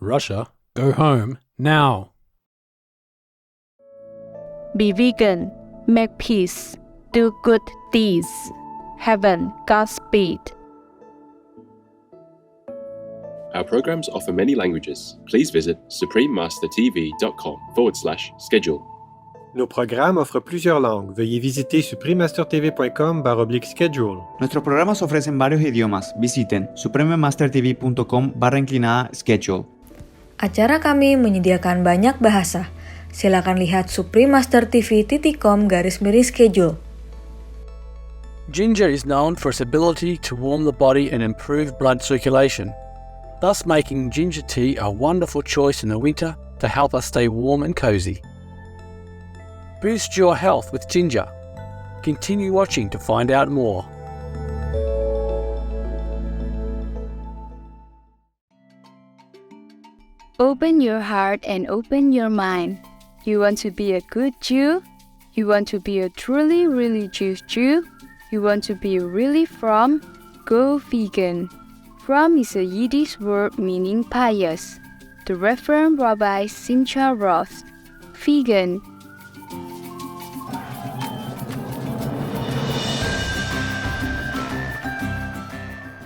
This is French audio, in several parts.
Russia, go home now. Be vegan, make peace, do good deeds. Heaven, Godspeed. Our programs offer many languages. Please visit suprememastertv.com/schedule. Nos programas offrent plusieurs langues. Veuillez visiter suprememastertv.com/schedule. Nuestros programas ofrecen varios idiomas. Visiten suprememastertv.com/schedule. Acara kami menyediakan banyak bahasa. Silakan lihat suprememastertv.com/schedule. Ginger is known for its ability to warm the body and improve blood circulation, thus making ginger tea a wonderful choice in the winter to help us stay warm and cozy. Boost your health with ginger. Continue watching to find out more. Open your heart and open your mind. You want to be a good Jew? You want to be a truly religious Jew? You want to be really from? Go vegan. From is a Yiddish word meaning pious. The Reverend Rabbi Simcha Roth. Vegan.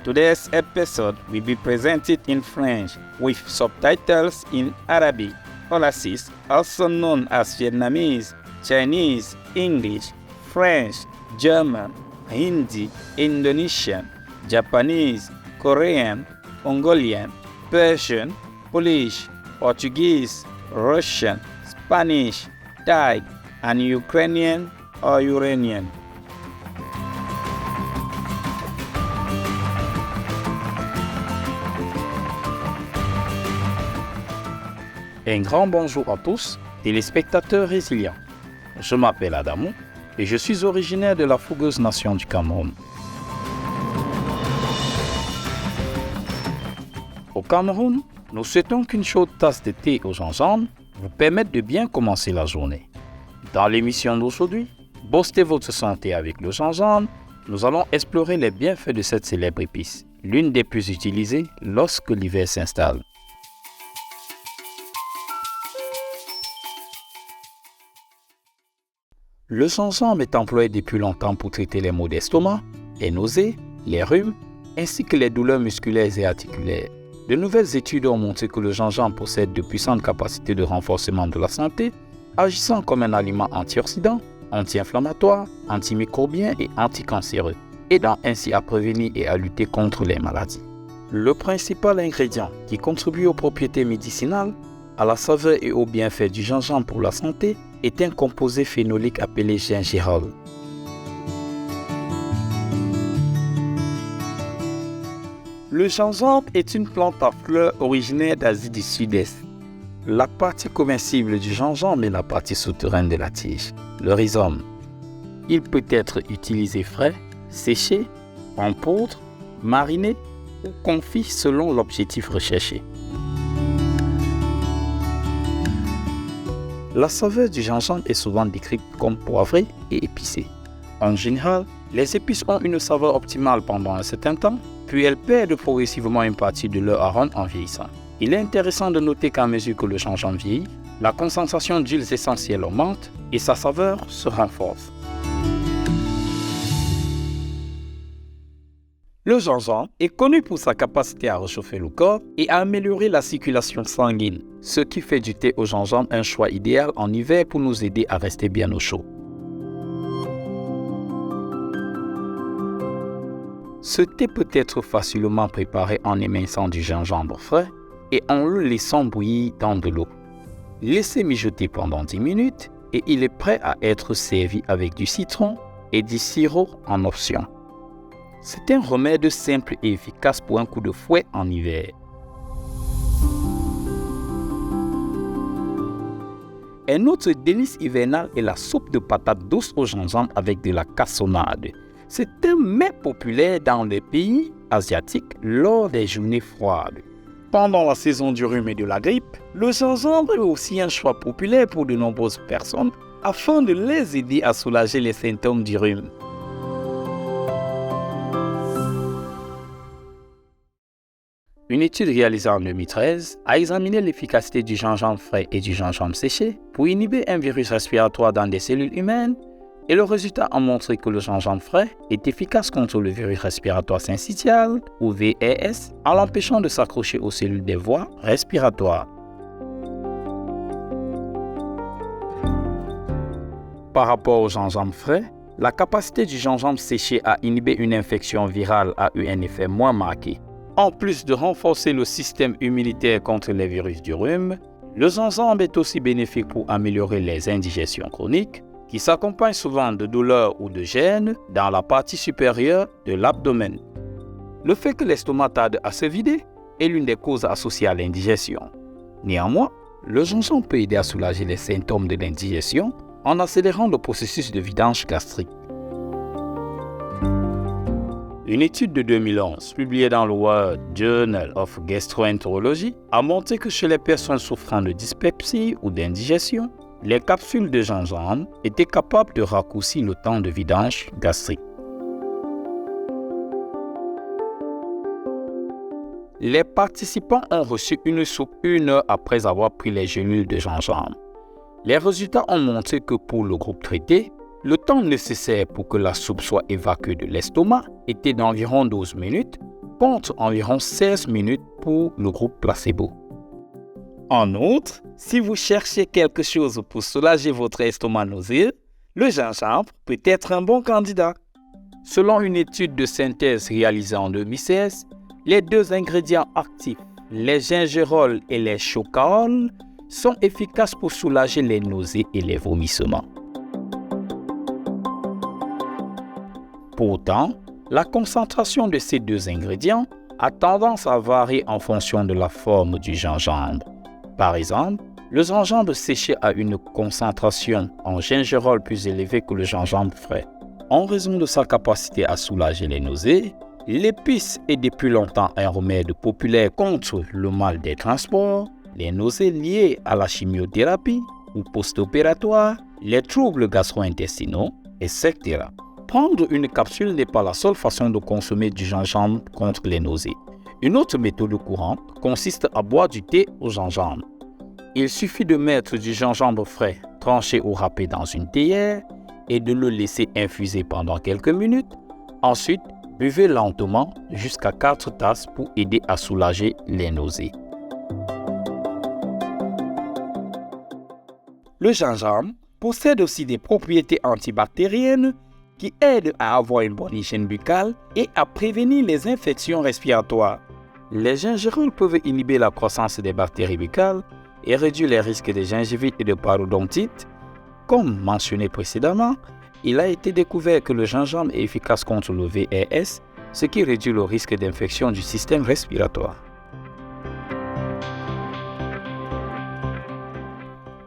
Today's episode will be presented in French with subtitles in Arabic, Hollandese, also known as Vietnamese, Chinese, English, French, German, Hindi, Indonesian, Japanese, Korean, Mongolian, Persian, Polish, Portuguese, Russian, Spanish, Thai, and Ukrainian or Uranian. Un grand bonjour à tous, téléspectateurs résilients. Je m'appelle Adamou et je suis originaire de la fougueuse nation du Cameroun. Au Cameroun, nous souhaitons qu'une chaude tasse de thé au gingembre vous permette de bien commencer la journée. Dans l'émission d'aujourd'hui, boostez votre santé avec le gingembre, nous allons explorer les bienfaits de cette célèbre épice, l'une des plus utilisées lorsque l'hiver s'installe. Le gingembre est employé depuis longtemps pour traiter les maux d'estomac, les nausées, les rhumes, ainsi que les douleurs musculaires et articulaires. De nouvelles études ont montré que le gingembre possède de puissantes capacités de renforcement de la santé, agissant comme un aliment antioxydant, anti-inflammatoire, antimicrobien et anticancéreux, aidant ainsi à prévenir et à lutter contre les maladies. Le principal ingrédient qui contribue aux propriétés médicinales, à la saveur et aux bienfaits du gingembre pour la santé est un composé phénolique appelé gingérol. Le gingembre est une plante à fleurs originaire d'Asie du Sud-Est. La partie comestible du gingembre est la partie souterraine de la tige, le rhizome. Il peut être utilisé frais, séché, en poudre, mariné ou confit selon l'objectif recherché. La saveur du gingembre est souvent décrite comme poivrée et épicée. En général, les épices ont une saveur optimale pendant un certain temps, puis elles perdent progressivement une partie de leur arôme en vieillissant. Il est intéressant de noter qu'à mesure que le gingembre vieillit, la concentration d'huiles essentielles augmente et sa saveur se renforce. Le gingembre est connu pour sa capacité à réchauffer le corps et à améliorer la circulation sanguine, ce qui fait du thé au gingembre un choix idéal en hiver pour nous aider à rester bien au chaud. Ce thé peut être facilement préparé en éminçant du gingembre frais et en le laissant bouillir dans de l'eau. Laissez mijoter pendant 10 minutes et il est prêt à être servi avec du citron et du sirop en option. C'est un remède simple et efficace pour un coup de fouet en hiver. Un autre délice hivernal est la soupe de patates douces au gingembre avec de la cassonade. C'est un mets populaire dans les pays asiatiques lors des journées froides. Pendant la saison du rhume et de la grippe, le gingembre est aussi un choix populaire pour de nombreuses personnes afin de les aider à soulager les symptômes du rhume. Une étude réalisée en 2013 a examiné l'efficacité du gingembre frais et du gingembre séché pour inhiber un virus respiratoire dans des cellules humaines et le résultat a montré que le gingembre frais est efficace contre le virus respiratoire syncytial ou VRS en l'empêchant de s'accrocher aux cellules des voies respiratoires. Par rapport au gingembre frais, la capacité du gingembre séché à inhiber une infection virale a eu un effet moins marqué. En plus de renforcer le système immunitaire contre les virus du rhume, le gingembre est aussi bénéfique pour améliorer les indigestions chroniques, qui s'accompagnent souvent de douleurs ou de gênes dans la partie supérieure de l'abdomen. Le fait que l'estomac tarde à se vider est l'une des causes associées à l'indigestion. Néanmoins, le gingembre peut aider à soulager les symptômes de l'indigestion en accélérant le processus de vidange gastrique. Une étude de 2011, publiée dans le World Journal of Gastroenterology, a montré que chez les personnes souffrant de dyspepsie ou d'indigestion, les capsules de gingembre étaient capables de raccourcir le temps de vidange gastrique. Les participants ont reçu une soupe 1 heure après avoir pris les gélules de gingembre. Les résultats ont montré que pour le groupe traité, le temps nécessaire pour que la soupe soit évacuée de l'estomac était d'environ 12 minutes, contre environ 16 minutes pour le groupe placebo. En outre, si vous cherchez quelque chose pour soulager votre estomac nauséeux, le gingembre peut être un bon candidat. Selon une étude de synthèse réalisée en 2016, les 2 ingrédients actifs, les gingerol et les chocaol, sont efficaces pour soulager les nausées et les vomissements. Pourtant, la concentration de ces 2 ingrédients a tendance à varier en fonction de la forme du gingembre. Par exemple, le gingembre séché a une concentration en gingerol plus élevée que le gingembre frais. En raison de sa capacité à soulager les nausées, l'épice est depuis longtemps un remède populaire contre le mal des transports, les nausées liées à la chimiothérapie ou post-opératoire, les troubles gastro-intestinaux, etc. Prendre une capsule n'est pas la seule façon de consommer du gingembre contre les nausées. Une autre méthode courante consiste à boire du thé au gingembre. Il suffit de mettre du gingembre frais, tranché ou râpé dans une théière et de le laisser infuser pendant quelques minutes. Ensuite, buvez lentement jusqu'à 4 tasses pour aider à soulager les nausées. Le gingembre possède aussi des propriétés antibactériennes qui aident à avoir une bonne hygiène buccale et à prévenir les infections respiratoires. Les gingerols peuvent inhiber la croissance des bactéries buccales et réduire les risques de gingivite et de parodontite. Comme mentionné précédemment, il a été découvert que le gingembre est efficace contre le VRS, ce qui réduit le risque d'infection du système respiratoire.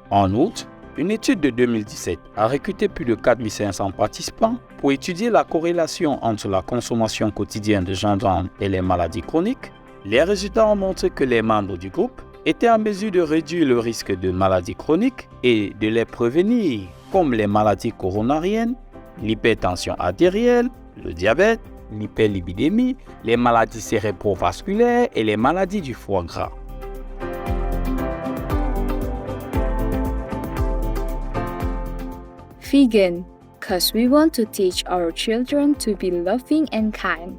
En outre, une étude de 2017 a recruté plus de 4500 participants pour étudier la corrélation entre la consommation quotidienne de gingembre et les maladies chroniques. Les résultats ont montré que les membres du groupe étaient en mesure de réduire le risque de maladies chroniques et de les prévenir, comme les maladies coronariennes, l'hypertension artérielle, le diabète, l'hyperlipidémie, les maladies cérébrovasculaires et les maladies du foie gras. Vegan, because we want to teach our children to be loving and kind.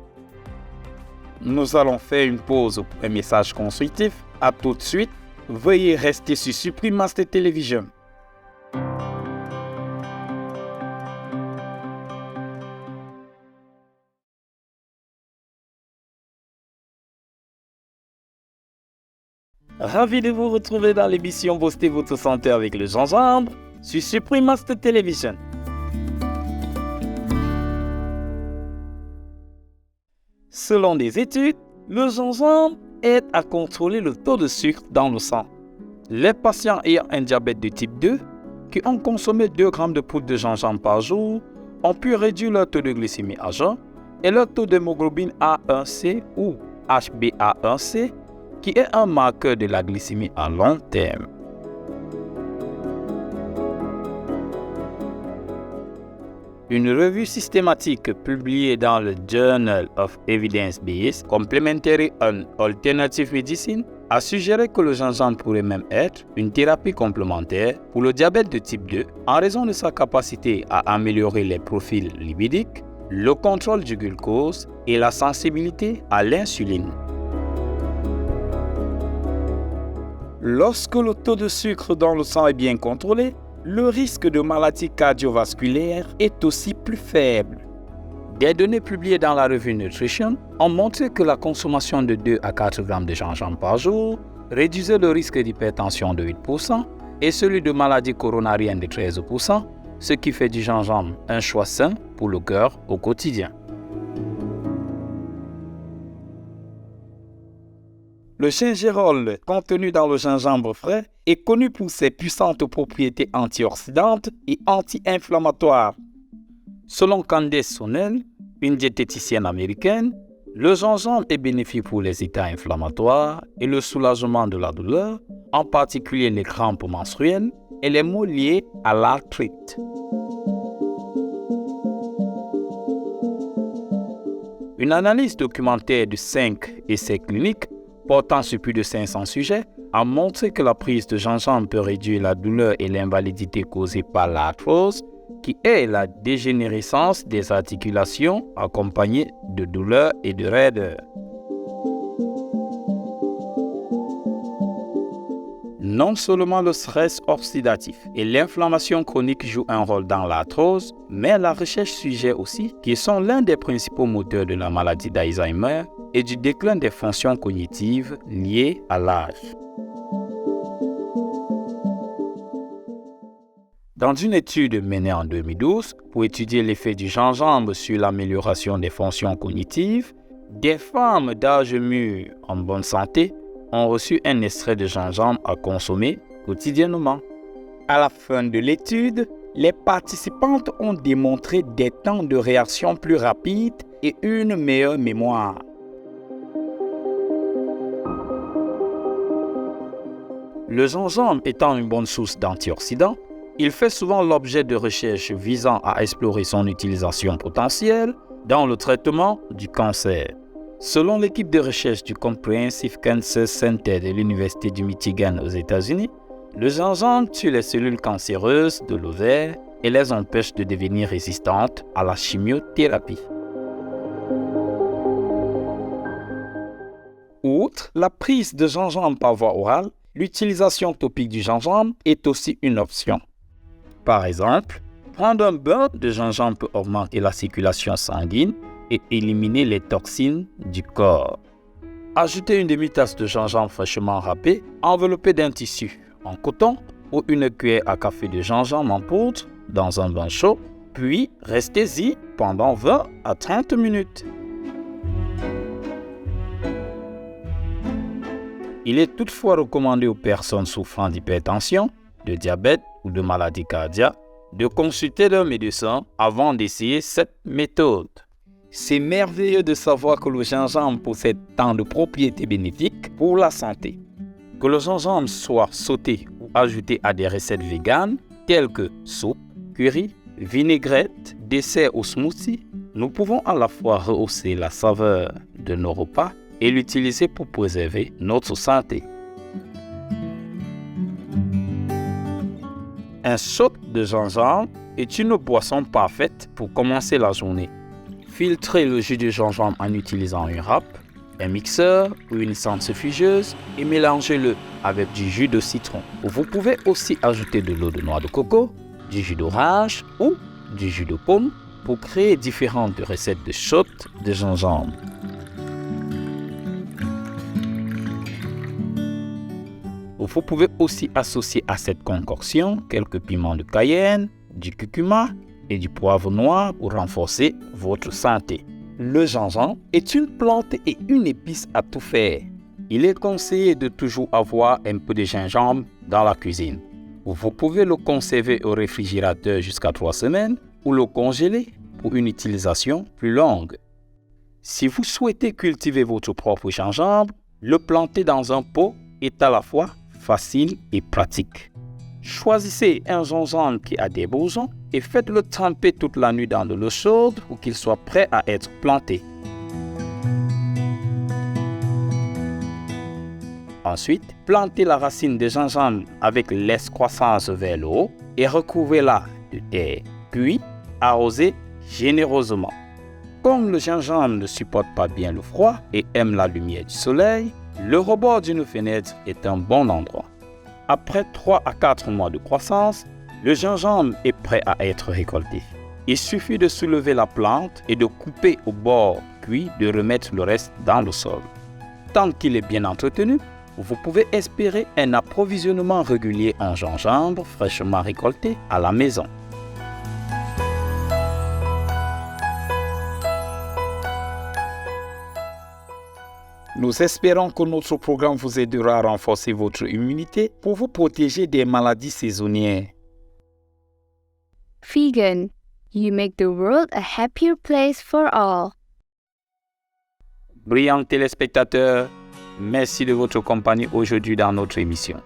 Nous allons faire une pause pour un message constructif. À tout de suite. Veuillez rester sur Supreme Master Television. Ravi de vous retrouver dans l'émission Boostez votre santé avec le gingembre sur Supreme Master Television. Selon des études, le gingembre aide à contrôler le taux de sucre dans le sang. Les patients ayant un diabète de type 2 qui ont consommé 2 grammes de poudre de gingembre par jour ont pu réduire leur taux de glycémie à jeun et leur taux d'hémoglobine A1C ou HbA1c qui est un marqueur de la glycémie à long terme. Une revue systématique publiée dans le Journal of Evidence-Based Complementary and Alternative Medicine a suggéré que le gingembre pourrait même être une thérapie complémentaire pour le diabète de type 2 en raison de sa capacité à améliorer les profils lipidiques, le contrôle du glucose et la sensibilité à l'insuline. Lorsque le taux de sucre dans le sang est bien contrôlé, le risque de maladie cardiovasculaire est aussi plus faible. Des données publiées dans la revue Nutrition ont montré que la consommation de 2 à 4 grammes de gingembre par jour réduisait le risque d'hypertension de 8% et celui de maladie coronarienne de 13%, ce qui fait du gingembre un choix sain pour le cœur au quotidien. Le gingerol contenu dans le gingembre frais est connu pour ses puissantes propriétés antioxydantes et anti-inflammatoires. Selon Candace Sonnell, une diététicienne américaine, le gingembre est bénéfique pour les états inflammatoires et le soulagement de la douleur, en particulier les crampes menstruelles et les maux liés à l'arthrite. Une analyse documentaire de 5 essais cliniques portant sur plus de 500 sujets a montré que la prise de gingembre peut réduire la douleur et l'invalidité causée par l'arthrose, qui est la dégénérescence des articulations accompagnée de douleur et de raideur. Non seulement le stress oxydatif et l'inflammation chronique jouent un rôle dans l'arthrose, mais la recherche suggère aussi qu'ils sont l'un des principaux moteurs de la maladie d'Alzheimer et du déclin des fonctions cognitives liées à l'âge. Dans une étude menée en 2012 pour étudier l'effet du gingembre sur l'amélioration des fonctions cognitives, des femmes d'âge mûr en bonne santé ont reçu un extrait de gingembre à consommer quotidiennement. À la fin de l'étude, les participantes ont démontré des temps de réaction plus rapides et une meilleure mémoire. Le gingembre étant une bonne source d'antioxydants, il fait souvent l'objet de recherches visant à explorer son utilisation potentielle dans le traitement du cancer. Selon l'équipe de recherche du Comprehensive Cancer Center de l'Université du Michigan aux États-Unis, le gingembre tue les cellules cancéreuses de l'ovaire et les empêche de devenir résistantes à la chimiothérapie. Outre la prise de gingembre par voie orale, l'utilisation topique du gingembre est aussi une option. Par exemple, prendre un bain de gingembre peut augmenter la circulation sanguine et éliminer les toxines du corps. Ajoutez une demi-tasse de gingembre fraîchement râpé, enveloppé d'un tissu en coton ou une cuillère à café de gingembre en poudre dans un bain chaud, puis restez-y pendant 20 à 30 minutes. Il est toutefois recommandé aux personnes souffrant d'hypertension, de diabète ou de maladie cardiaque de consulter leur médecin avant d'essayer cette méthode. C'est merveilleux de savoir que le gingembre possède tant de propriétés bénéfiques pour la santé. Que le gingembre soit sauté ou ajouté à des recettes véganes telles que soupe, curry, vinaigrette, dessert ou smoothie, nous pouvons à la fois rehausser la saveur de nos repas et l'utiliser pour préserver notre santé. Un shot de gingembre est une boisson parfaite pour commencer la journée. Filtrez le jus de gingembre en utilisant une râpe, un mixeur ou une centrifugeuse et mélangez-le avec du jus de citron. Vous pouvez aussi ajouter de l'eau de noix de coco, du jus d'orange ou du jus de pomme pour créer différentes recettes de shots de gingembre. Vous pouvez aussi associer à cette concoction quelques piments de cayenne, du curcuma et du poivre noir pour renforcer votre santé. Le gingembre est une plante et une épice à tout faire. Il est conseillé de toujours avoir un peu de gingembre dans la cuisine. Vous pouvez le conserver au réfrigérateur jusqu'à 3 semaines ou le congeler pour une utilisation plus longue. Si vous souhaitez cultiver votre propre gingembre, le planter dans un pot est à la fois facile et pratique. Choisissez un gingembre qui a des bourgeons et faites-le tremper toute la nuit dans de l'eau chaude pour qu'il soit prêt à être planté. Ensuite, plantez la racine de gingembre avec l'escroissance vers le haut et recouvrez-la de terre. Puis, arrosez généreusement. Comme le gingembre ne supporte pas bien le froid et aime la lumière du soleil, le rebord d'une fenêtre est un bon endroit. Après 3 à 4 mois de croissance, le gingembre est prêt à être récolté. Il suffit de soulever la plante et de couper au bord, puis de remettre le reste dans le sol. Tant qu'il est bien entretenu, vous pouvez espérer un approvisionnement régulier en gingembre fraîchement récolté à la maison. Nous espérons que notre programme vous aidera à renforcer votre immunité pour vous protéger des maladies saisonnières. Vegan, you make the world a happier place for all. Brillants téléspectateurs, merci de votre compagnie aujourd'hui dans notre émission.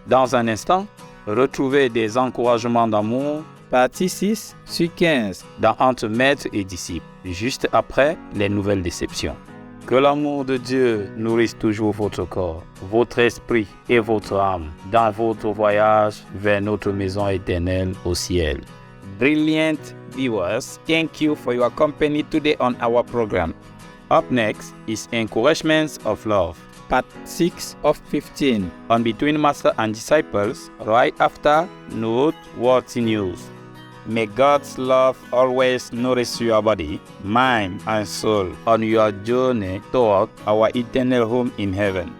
Dans un instant, retrouvez des encouragements d'amour, partie 6 sur 15, dans Entre maître et disciple, juste après les nouvelles déceptions. Que l'amour de Dieu nourrisse toujours votre corps, votre esprit et votre âme dans votre voyage vers notre maison éternelle au ciel. Brilliant viewers, thank you for your company today on our program. Up next is Encouragements of Love, part 6 of 15 on Between Master and Disciples, right after Noteworthy News. May God's love always nourish your body, mind, and soul on your journey toward our eternal home in heaven.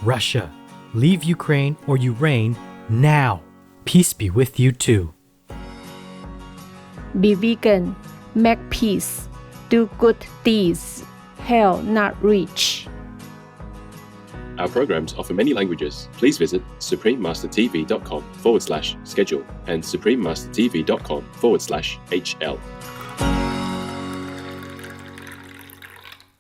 Russia, leave Ukraine or you reign now. Peace be with you too. Be vegan, make peace, do good deeds, hell not reach. Our programs offer many languages. Please visit suprememastertv.com/schedule and suprememastertv.com/HL.